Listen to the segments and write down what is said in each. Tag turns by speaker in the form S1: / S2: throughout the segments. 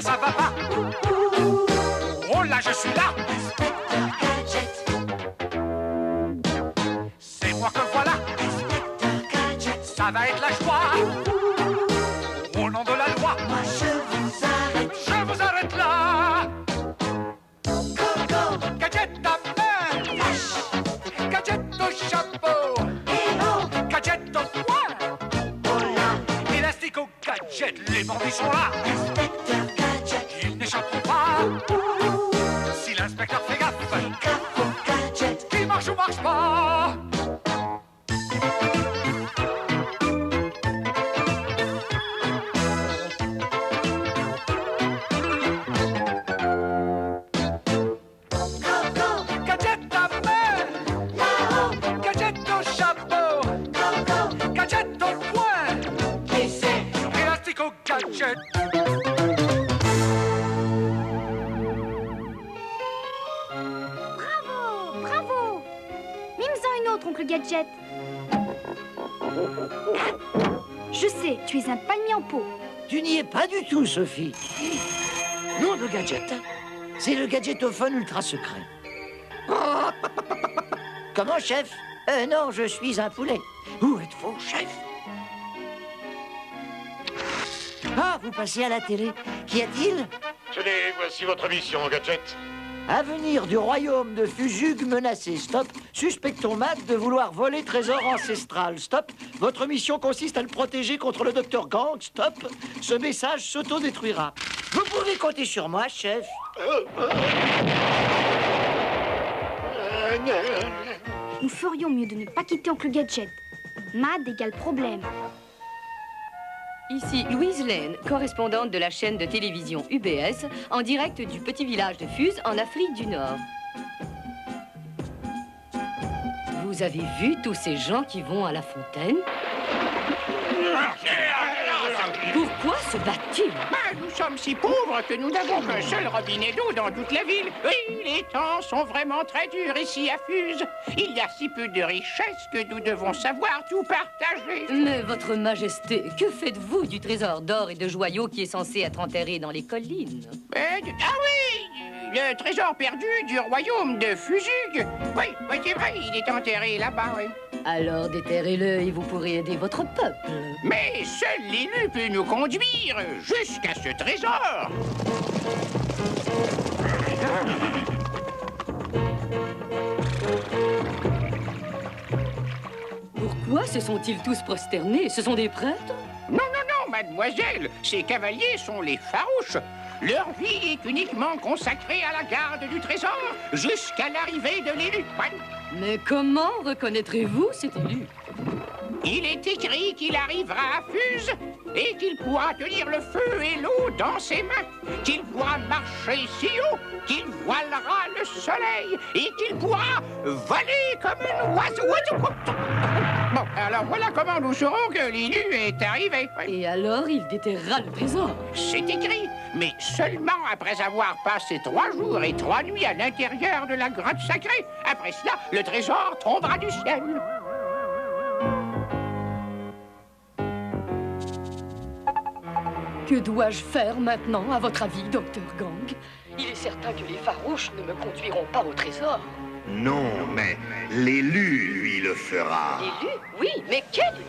S1: ça va pas. Oh là, je suis là.
S2: Inspecteur Gadget.
S1: C'est moi que voilà.
S2: Inspecteur Gadget.
S1: Ça va être la joie. Au nom de la loi,
S2: Moi je vous arrête.
S1: je vous arrête là.
S2: Go, go.
S1: Gadget à main,
S2: Flash.
S1: gadget au chapeau,
S2: Hello.
S1: gadget au poing,
S2: Oh là.
S1: élastique au gadget. Les bandits sont là,
S2: Inspecteur Gadget.
S1: ils n'échapperont pas. Si l'inspecteur fait gaffe,
S2: Gaffe au gadget.
S1: qu'il marche ou marche pas.
S2: Go, go.
S1: Gadget à main,
S2: Là-haut.
S1: gadget au chapeau,
S2: Go, go.
S1: gadget au poing,
S2: Et c'est
S1: élastique au gadget.
S3: Bravo, bravo. Mime-en une autre, oncle Gadget. Je sais, tu es un palmier en pot.
S4: Tu n'y es pas du tout, Sophie. Nom de gadget, c'est le gadgetophone ultra secret. Comment, chef? Non, je suis un poulet. Où êtes-vous, chef? Ah, vous passez à la télé. Qu'y a-t-il?
S5: Tenez, voici votre mission, Gadget.
S4: Avenir du royaume de Fusug menacé. Stop. Suspectons Matt de vouloir voler trésor ancestral. Stop. Votre mission consiste à le protéger contre le docteur Gang. Stop. Ce message s'autodétruira. Vous pouvez compter sur moi, chef.
S3: Nous ferions mieux de ne pas quitter oncle Gadget. Mad égale problème.
S6: Ici Louise Lane, correspondante de la chaîne de télévision UBS, en direct du petit village de Fuse, en Afrique du Nord. Vous avez vu tous ces gens qui vont à la fontaine? Pourquoi se battent-ils?
S7: Nous sommes si pauvres que nous n'avons qu'un seul robinet d'eau dans toute la ville. Oui, les temps sont vraiment très durs ici à Fuse. Il y a si peu de richesses que nous devons savoir tout partager.
S6: Mais votre majesté, que faites-vous du trésor d'or et de joyaux qui est censé être enterré dans les collines?
S7: Ah oui, le trésor perdu du royaume de Fusug. Oui, c'est vrai, il est enterré là-bas, oui.
S6: Alors déterrez-le et vous pourrez aider votre peuple.
S7: Mais seul l'élu peut nous conduire jusqu'à ce trésor.
S6: Pourquoi se sont-ils tous prosternés? Ce sont des prêtres?
S7: Non, mademoiselle, ces cavaliers sont les farouches. Leur vie est uniquement consacrée à la garde du trésor jusqu'à l'arrivée de l'élu.
S6: Mais comment reconnaîtrez-vous cet élu?
S7: Il est écrit qu'il arrivera à Fuse et qu'il pourra tenir le feu et l'eau dans ses mains, qu'il pourra marcher si haut, qu'il voilera le soleil et qu'il pourra voler comme un oiseau. Bon, alors voilà comment nous saurons que l'élu est arrivé.
S6: Et alors il déterrera le trésor?
S7: C'est écrit, mais seulement après avoir passé 3 jours et 3 nuits à l'intérieur de la grotte sacrée. Après cela, le trésor tombera du ciel.
S6: Que dois-je faire maintenant, à votre avis, docteur Gang? Il est certain que les farouches ne me conduiront pas au trésor.
S5: Non, mais l'élu, lui, le fera.
S6: L'élu? Oui, mais quel élu?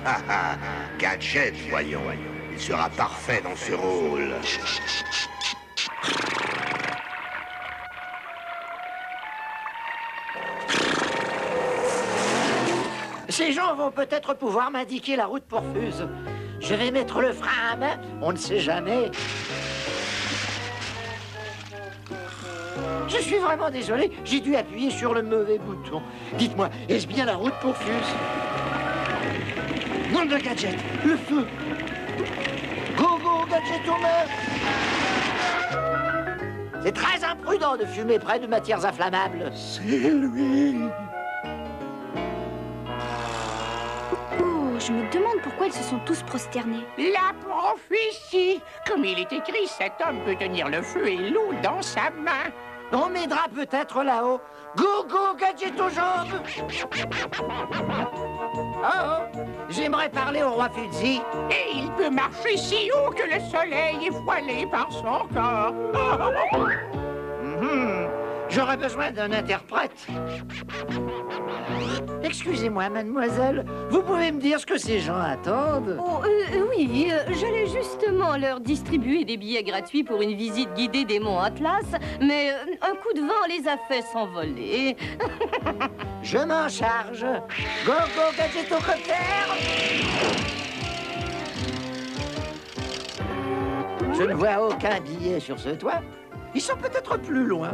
S5: Ah ah, Gadget, voyons. Il sera parfait dans ce rôle.
S4: Ces gens vont peut-être pouvoir m'indiquer la route pour Fuse. Je vais mettre le frein à main, on ne sait jamais. Je suis vraiment désolé, j'ai dû appuyer sur le mauvais bouton. Dites-moi, est-ce bien la route pour Fuse? Non, le gadget, le feu. Go, go, gadget aux mains. C'est très imprudent de fumer près de matières inflammables. C'est lui.
S3: Oh, je me demande pourquoi ils se sont tous prosternés.
S7: La prophétie. Comme il est écrit, cet homme peut tenir le feu et l'eau dans sa main.
S4: On m'aidera peut-être là-haut. Go, go, gadget aux jambes! Oh, j'aimerais parler au roi Fuzzy.
S7: Et il peut marcher si haut que le soleil est voilé par son corps.
S4: J'aurais besoin d'un interprète. Excusez-moi, mademoiselle, vous pouvez me dire ce que ces gens attendent?
S6: Oh, oui, j'allais justement leur distribuer des billets gratuits pour une visite guidée des monts Atlas, mais un coup de vent les a fait s'envoler.
S4: Je m'en charge. Go, go, gadgetocoptère! Je ne vois aucun billet sur ce toit. Ils sont peut-être plus loin.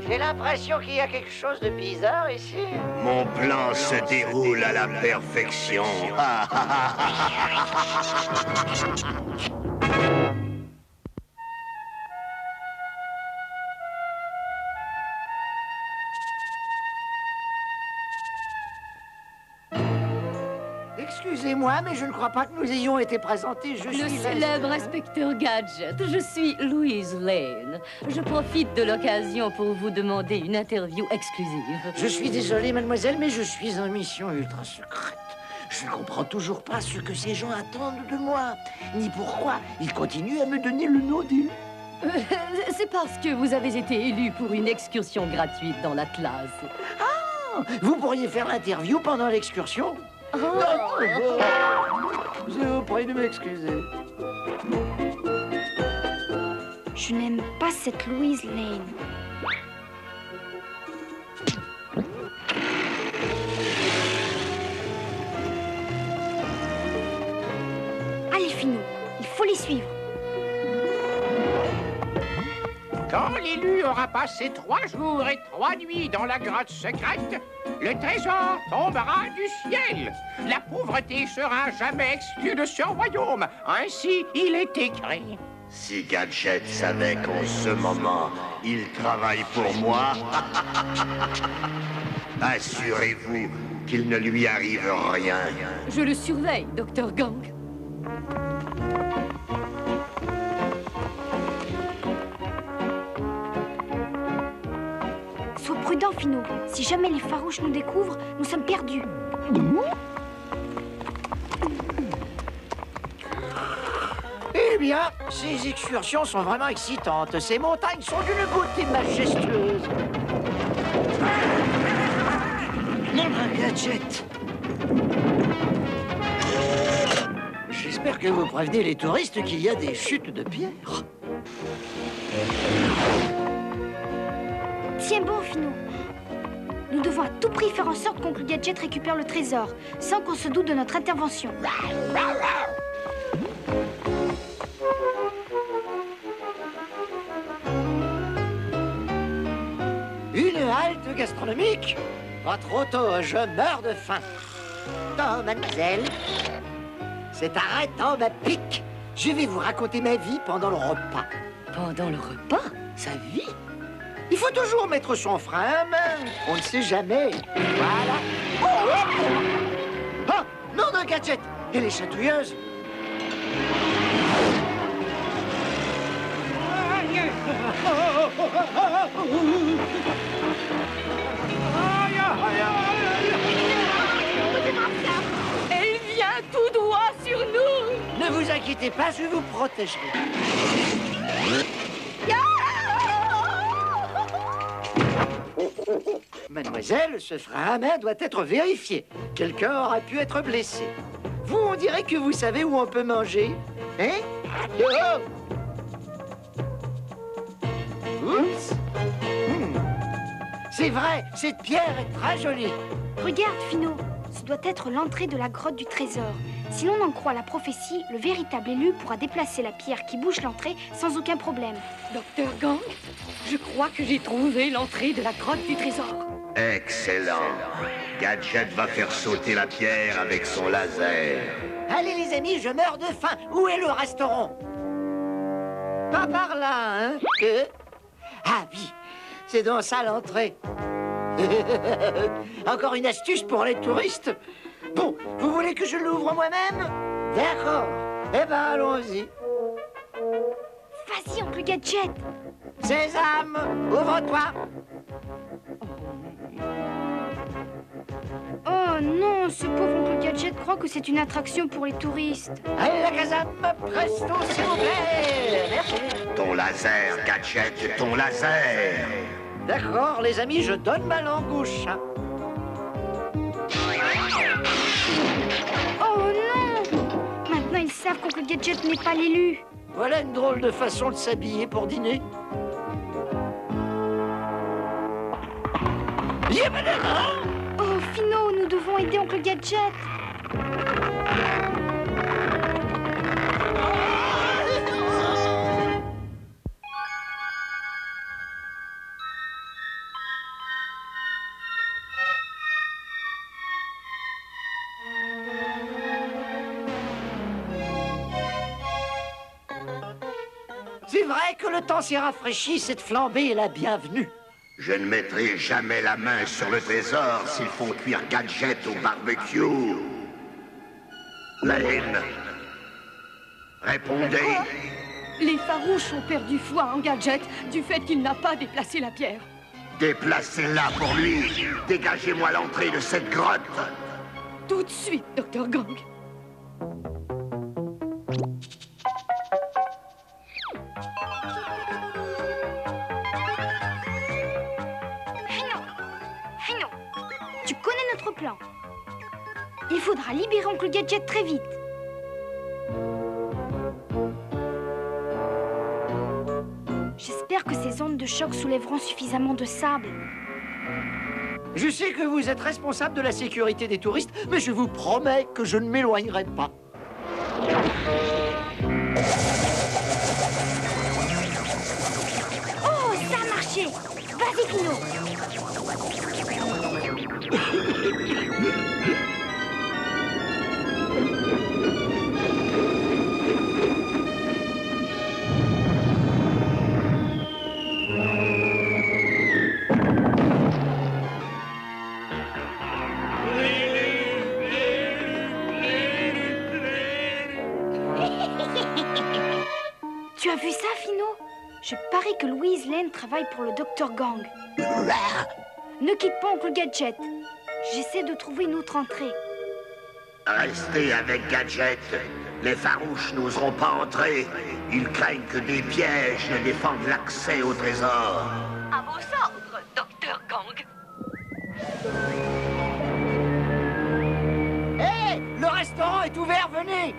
S4: J'ai l'impression qu'il y a quelque chose de bizarre ici.
S5: Mon plan se déroule à la perfection.
S4: Excusez-moi, mais je ne crois pas que nous ayons été présentés. Je
S6: Le
S4: suis
S6: célèbre inspecteur Gadget, je suis Louise Lane. Je profite de l'occasion pour vous demander une interview exclusive.
S4: Je suis désolé, mademoiselle, mais je suis en mission ultra secrète. Je ne comprends toujours pas ce que ces gens attendent de moi, ni pourquoi ils continuent à me donner le nom d'élu.
S6: C'est parce que vous avez été élu pour une excursion gratuite dans l'Atlas.
S4: Ah, vous pourriez faire l'interview pendant l'excursion?
S6: Oh.
S4: Je vous prie de m'excuser.
S3: Je n'aime pas cette Louise Lane. Allez, Finot, il faut les suivre.
S7: Quand l'élu aura passé 3 jours et 3 nuits dans la grotte secrète, le trésor tombera du ciel. La pauvreté sera jamais exclue de ce royaume. Ainsi, il est écrit.
S5: Si Gadget savait qu'en ce moment, il travaille pour moi, assurez-vous qu'il ne lui arrive rien.
S6: Je le surveille, Dr. Gang.
S3: Sois prudent, Finot. Si jamais les farouches nous découvrent, nous sommes perdus.
S4: Eh bien, ces excursions sont vraiment excitantes. Ces montagnes sont d'une beauté majestueuse. Un gadget. J'espère que vous prévenez les touristes qu'il y a des chutes de pierre.
S3: Tiens bon, Finot. Nous devons à tout prix faire en sorte qu'Oncle Gadget récupère le trésor, sans qu'on se doute de notre intervention.
S4: Une halte gastronomique? Pas trop tôt, je meurs de faim. Non, mademoiselle, cet arrêtant ma pique. Je vais vous raconter ma vie pendant le repas.
S6: Pendant le repas? Sa vie?
S4: Il faut toujours mettre son frein à main. On ne sait jamais. Voilà. Oh, non, non, Gadget. Elle est chatouilleuse.
S6: Elle vient tout droit sur nous!
S4: Ne vous inquiétez pas, je vous protégerai. Mademoiselle, ce frein à main doit être vérifié. Quelqu'un aura pu être blessé. Vous, on dirait que vous savez où on peut manger. Hein? Oh! Oups! C'est vrai, cette pierre est très jolie.
S3: Regarde, Finot. Ce doit être l'entrée de la grotte du trésor. Si l'on en croit la prophétie, le véritable élu pourra déplacer la pierre qui bouche l'entrée sans aucun problème.
S6: Dr. Gang, je crois que j'ai trouvé l'entrée de la grotte du trésor.
S5: Excellent. Gadget va faire sauter la pierre avec son laser.
S4: Allez, les amis, je meurs de faim. Où est le restaurant? Pas par là, hein? Ah oui, c'est dans ça l'entrée. Encore une astuce pour les touristes. Bon, vous voulez que je l'ouvre moi-même? D'accord. Eh ben, allons-y.
S3: Merci, oncle Gadget.
S4: Sésame, ouvre-toi.
S3: Oh non, ce pauvre oncle Gadget croit que c'est une attraction pour les touristes.
S4: Allez, la casame, presto, s'il vous plaît. Merci.
S5: Ton laser, Gadget, ton laser.
S4: D'accord, les amis, je donne ma langouche.
S3: Oh non! Maintenant, ils savent qu'oncle Gadget n'est pas l'élu.
S4: Voilà une drôle de façon de s'habiller pour dîner.
S3: Oh, Fino, nous devons aider oncle Gadget.
S4: C'est vrai que le temps s'est rafraîchi, cette flambée est la bienvenue.
S5: Je ne mettrai jamais la main sur le trésor s'ils font cuire Gadget au barbecue. La haine. Répondez.
S6: Les farouches ont perdu foi en Gadget du fait qu'il n'a pas déplacé la pierre.
S5: Déplacez-la pour lui. Dégagez-moi l'entrée de cette grotte.
S6: Tout de suite, Dr. Gang.
S3: Fino, tu connais notre plan. Il faudra libérer oncle Gadget très vite. J'espère que ces ondes de choc soulèveront suffisamment de sable.
S4: Je sais que vous êtes responsable de la sécurité des touristes, mais je vous promets que je ne m'éloignerai pas.
S3: Oh, ça a marché! Vas-y, Fino! Tu as vu ça, Fino? Je parie que Louise Lane travaille pour le Dr. Gang. Ne quitte pas oncle Gadget. J'essaie de trouver une autre entrée.
S5: Restez avec Gadget. Les farouches n'oseront pas entrer. Ils craignent que des pièges ne défendent l'accès au trésor.
S6: À vos ordres, Dr. Gang.
S4: Hé, le restaurant est ouvert, venez.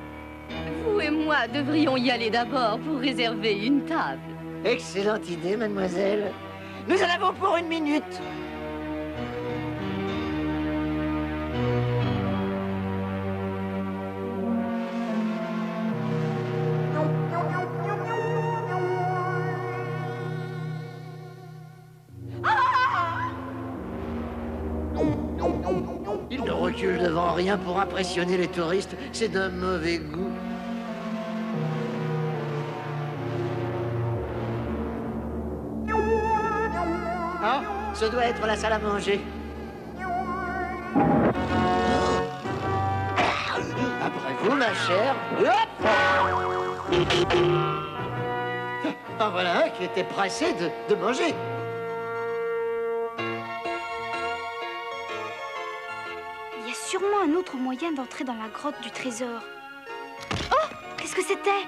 S6: Vous et moi devrions y aller d'abord pour réserver une table.
S4: Excellente idée, mademoiselle. Nous en avons pour 1 minute. Il ne recule devant rien pour impressionner les touristes. C'est d'un mauvais goût. Ah, ce doit être la salle à manger. Après vous, ma chère. Hop! En voilà un qui était pressé de manger.
S3: Il y a sûrement un autre moyen d'entrer dans la grotte du trésor. Oh! Qu'est-ce que c'était?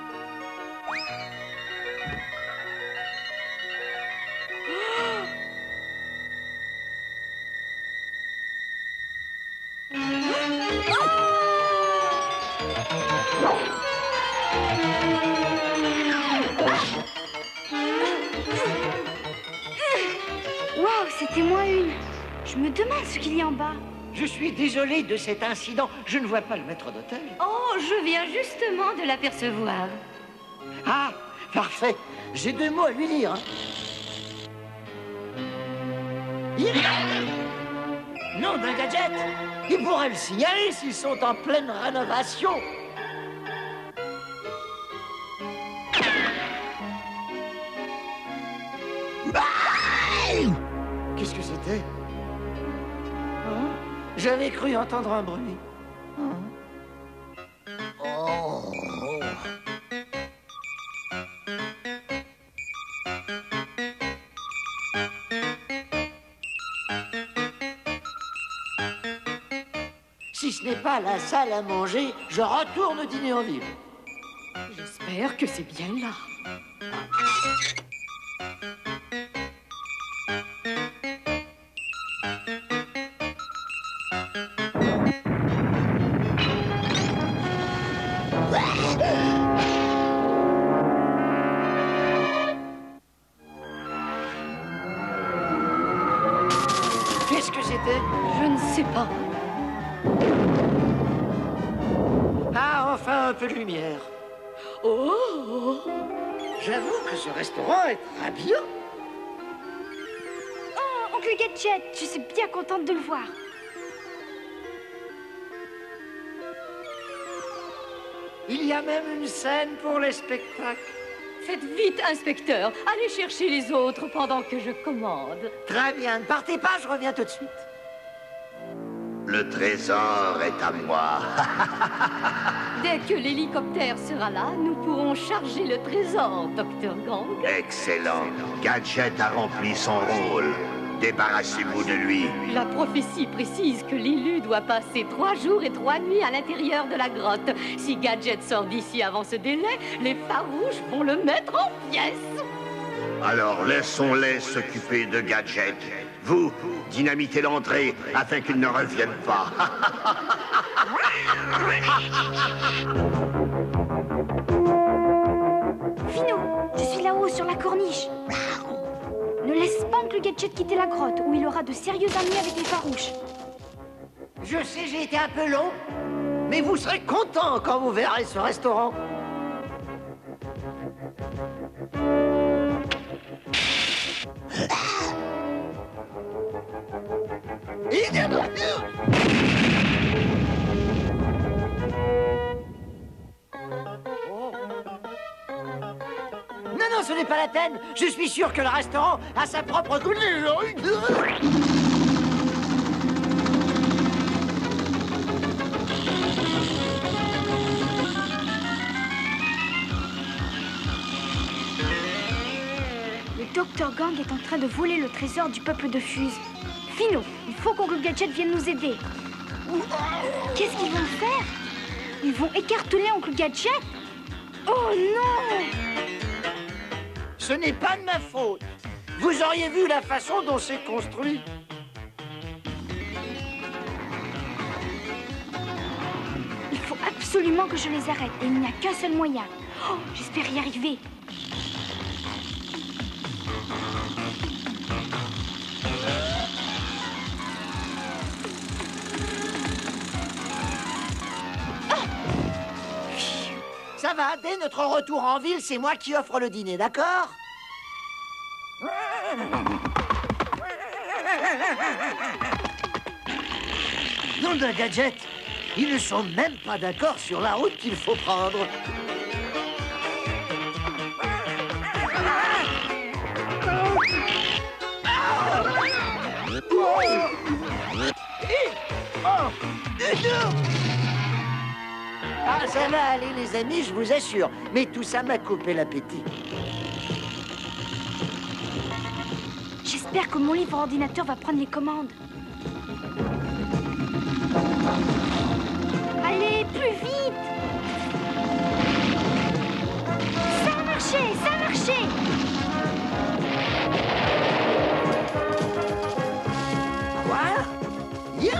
S3: Waouh, c'était moins une. Je me demande ce qu'il y a en bas.
S4: Je suis désolé de cet incident. Je ne vois pas le maître d'hôtel.
S6: Oh, je viens justement de l'apercevoir.
S4: Ah, parfait. J'ai 2 mots à lui dire. Nom d'un gadget. Il pourrait le signaler s'ils sont en pleine rénovation. Qu'est-ce que c'était? Hein? J'avais cru entendre un bruit. Hein? Oh. Si ce n'est pas la salle à manger, je retourne dîner en ville.
S6: J'espère que c'est bien là.
S4: Qu'est-ce que c'était?
S6: Je ne sais pas.
S4: Ah, enfin un peu de lumière.
S6: Oh!
S4: J'avoue que ce restaurant est très bien.
S3: Oh, oncle Gadget, je suis bien contente de le voir.
S4: Il y a même une scène pour les spectacles.
S6: Faites vite, inspecteur. Allez chercher les autres pendant que je commande.
S4: Très bien, ne partez pas, je reviens tout de suite.
S5: Le trésor est à moi.
S6: Dès que l'hélicoptère sera là, nous pourrons charger le trésor, Dr. Gang.
S5: Excellent. Gadget a rempli son rôle. Débarrassez-vous de lui.
S6: La prophétie précise que l'élu doit passer 3 jours et 3 nuits à l'intérieur de la grotte. Si Gadget sort d'ici avant ce délai, les farouches vont le mettre en pièces.
S5: Alors laissons-les s'occuper de Gadget. Vous, dynamitez l'entrée afin qu'il ne revienne pas.
S3: Fino, je suis là-haut sur la corniche. Ne laisse pas oncle Gadget quitter la grotte, où il aura de sérieux ennuis avec les farouches.
S4: Je sais, j'ai été un peu long, mais vous serez content quand vous verrez ce restaurant. Non, non, ce n'est pas la peine. Je suis sûr que le restaurant a sa propre cuisine.
S3: Le Dr. Gang est en train de voler le trésor du peuple de Fuse. Fino, il faut qu'oncle Gadget vienne nous aider. Qu'est-ce qu'ils vont faire? Ils vont écarteler oncle Gadget? Oh non!
S4: Ce n'est pas de ma faute. Vous auriez vu la façon dont c'est construit.
S3: Il faut absolument que je les arrête et il n'y a qu'un seul moyen. Oh, j'espère y arriver.
S4: Ça va, dès notre retour en ville, c'est moi qui offre le dîner, d'accord? Nom d'un Gadget, ils ne sont même pas d'accord sur la route qu'il faut prendre. Ah, ça va aller, les amis, je vous assure. Mais tout ça m'a coupé l'appétit.
S3: J'espère que mon livre ordinateur va prendre les commandes. Allez, plus vite! Ça a marché, ça a marché!
S4: Quoi? Yo!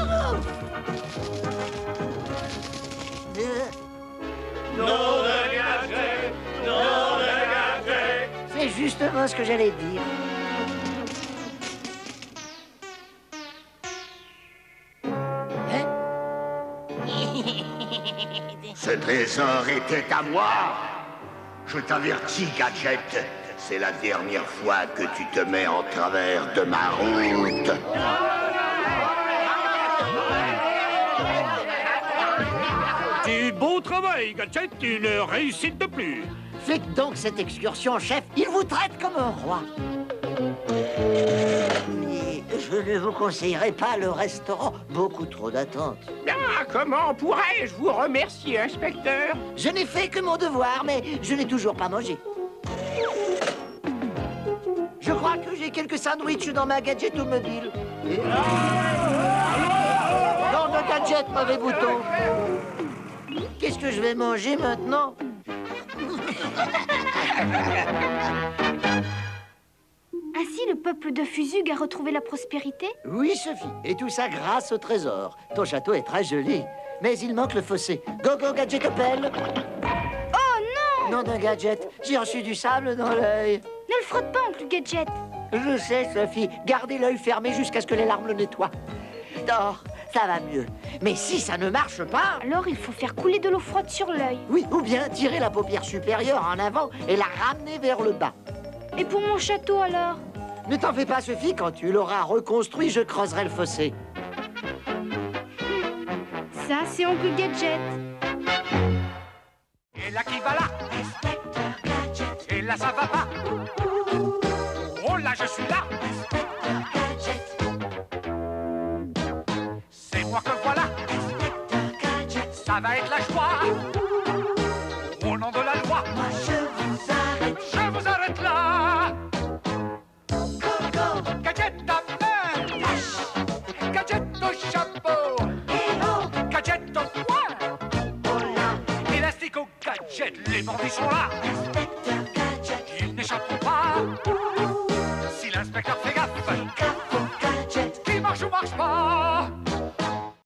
S4: C'est justement ce que j'allais dire. Hein?
S5: Ce trésor était à moi. Je t'avertis, Gadget. C'est la dernière fois que tu te mets en travers de ma route.
S1: Du beau travail, Gadget, une réussite de plus.
S4: Faites donc cette excursion, chef. Il vous traite comme un roi. Mais je ne vous conseillerais pas le restaurant. Beaucoup trop d'attente.
S7: Ah, comment pourrais-je vous remercier, inspecteur?
S4: Je n'ai fait que mon devoir, mais je n'ai toujours pas mangé. Je crois que j'ai quelques sandwichs dans ma gadget automobile. Dans le gadget Gadget, mauvais bouton. Qu'est-ce que je vais manger maintenant?
S3: Ainsi, le peuple de Fusug a retrouvé la prospérité?
S4: Oui, Sophie, et tout ça grâce au trésor. Ton château est très joli, mais il manque le fossé. Go, go, Gadget Opel.
S3: Oh non!
S4: Nom d'un Gadget, j'ai reçu du sable dans l'œil.
S3: Ne le frotte pas, oncle Gadget.
S4: Je sais, Sophie, gardez l'œil fermé jusqu'à ce que les larmes le nettoient. Oh, ça va mieux. Mais si ça ne marche pas...
S3: Alors, il faut faire couler de l'eau froide sur l'œil.
S4: Oui, ou bien tirer la paupière supérieure en avant et la ramener vers le bas.
S3: Et pour mon château, alors?
S4: Ne t'en fais pas, Sophie, quand tu l'auras reconstruit, je creuserai le fossé.
S3: Ça, c'est oncle Gadget.
S1: Et là qui va là?
S2: Inspecteur Gadget.
S1: Et là ça va pas? Oh là je suis là!
S2: Inspecteur Gadget.
S1: C'est moi que voilà!
S2: Inspecteur Gadget.
S1: Ça va être la joie! Au nom de la loi!
S2: Moi je vous arrête.
S1: Je vous arrête là!
S2: Coco,
S1: Gadget à main!
S2: Dash,
S1: Gadget au chapeau!
S2: Hello,
S1: Gadget au poing!
S2: oh là.
S1: Élastique au gadget! Les bandits sont là!